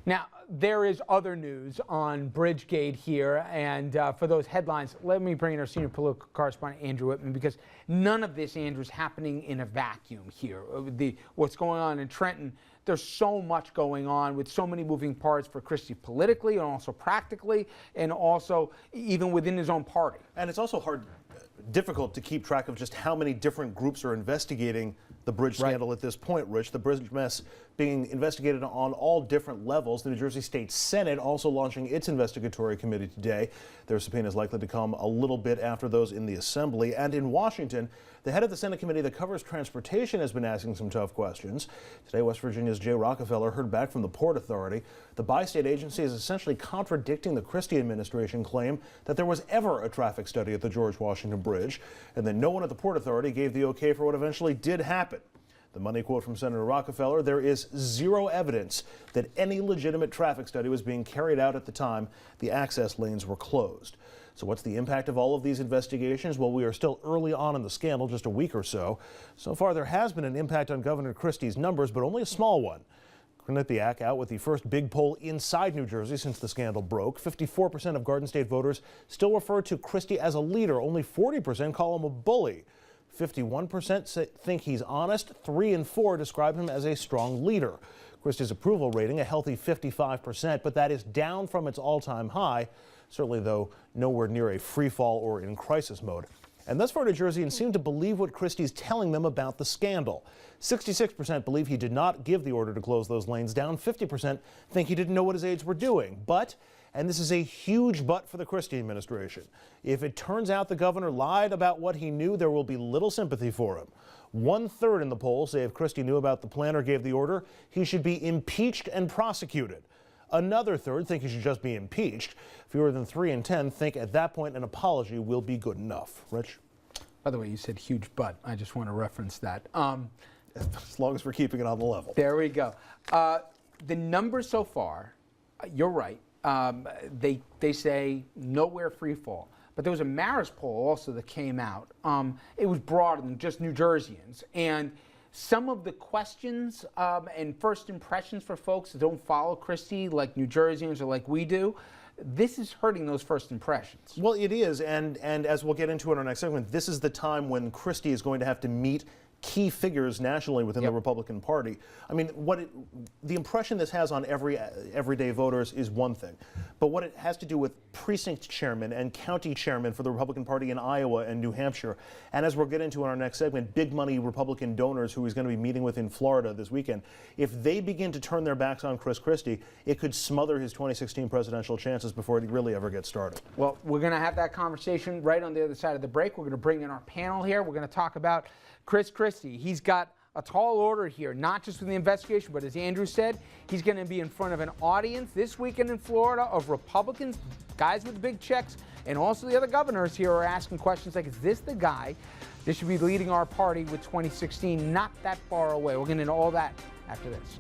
Now, there is other news on Bridgegate here, and for those headlines, let me bring in our senior political correspondent, Andrew Whitman, because none of this, Andrew, is happening in a vacuum here. What's going on in Trenton, there's so much going on with so many moving parts for Christie politically and also practically, and also even within his own party. And it's also difficult to keep track of just how many different groups are investigating the bridge scandal at this point, Rich. The bridge mess being investigated on all different levels. The New Jersey State Senate also launching its investigatory committee today. Their subpoena is likely to come a little bit after those in the Assembly. And in Washington, the head of the Senate committee that covers transportation has been asking some tough questions. Today, West Virginia's Jay Rockefeller heard back from the Port Authority. The bi-state agency is essentially contradicting the Christie administration claim that there was ever a traffic study at the George Washington Bridge, and that no one at the Port Authority gave the okay for what eventually did happen. The money quote from Senator Rockefeller: there is zero evidence that any legitimate traffic study was being carried out at the time the access lanes were closed. So what's the impact of all of these investigations? Well, we are still early on in the scandal, just a week or so. So far, there has been an impact on Governor Christie's numbers, but only a small one. Quinnipiac out with the first big poll inside New Jersey since the scandal broke. 54% of Garden State voters still refer to Christie as a leader. Only 40% call him a bully. 51% think he's honest. 3 in 4 describe him as a strong leader. Christie's approval rating a healthy 55%, but that is down from its all-time high. Certainly, though, nowhere near a free fall or in crisis mode. And thus far, New Jerseyans seem to believe what Christie's telling them about the scandal. 66% believe he did not give the order to close those lanes down. 50% think he didn't know what his aides were doing. But, and this is a huge but for the Christie administration, if it turns out the governor lied about what he knew, there will be little sympathy for him. 1/3 in the poll say if Christie knew about the plan or gave the order, he should be impeached and prosecuted. Another third think he should just be impeached. Fewer than 3 in 10 think at that point an apology will be good enough. Rich? By the way, you said huge but. I just want to reference that. As long as we're keeping it on the level. There we go. The numbers so far, you're right. They say nowhere free fall. But there was a Marist poll also that came out. It was broader than just New Jerseyans. And some of the questions and first impressions for folks that don't follow Christie, like New Jerseyans or like we do, this is hurting those first impressions. Well, it is, and as we'll get into in our next segment, this is the time when Christie is going to have to meet key figures nationally within the Republican Party. I mean, the impression this has on everyday voters is one thing, but what it has to do with precinct chairmen and county chairmen for the Republican Party in Iowa and New Hampshire, and as we'll get into in our next segment, big money Republican donors who he's going to be meeting with in Florida this weekend, if they begin to turn their backs on Chris Christie, it could smother his 2016 presidential chances before he really ever gets started. Well, we're going to have that conversation right on the other side of the break. We're going to bring in our panel here. We're going to talk about Chris Christie. He's got a tall order here, not just with the investigation, but as Andrew said, he's going to be in front of an audience this weekend in Florida of Republicans, guys with big checks, and also the other governors here are asking questions like, is this the guy that should be leading our party with 2016 not that far away? We're going to know all that after this.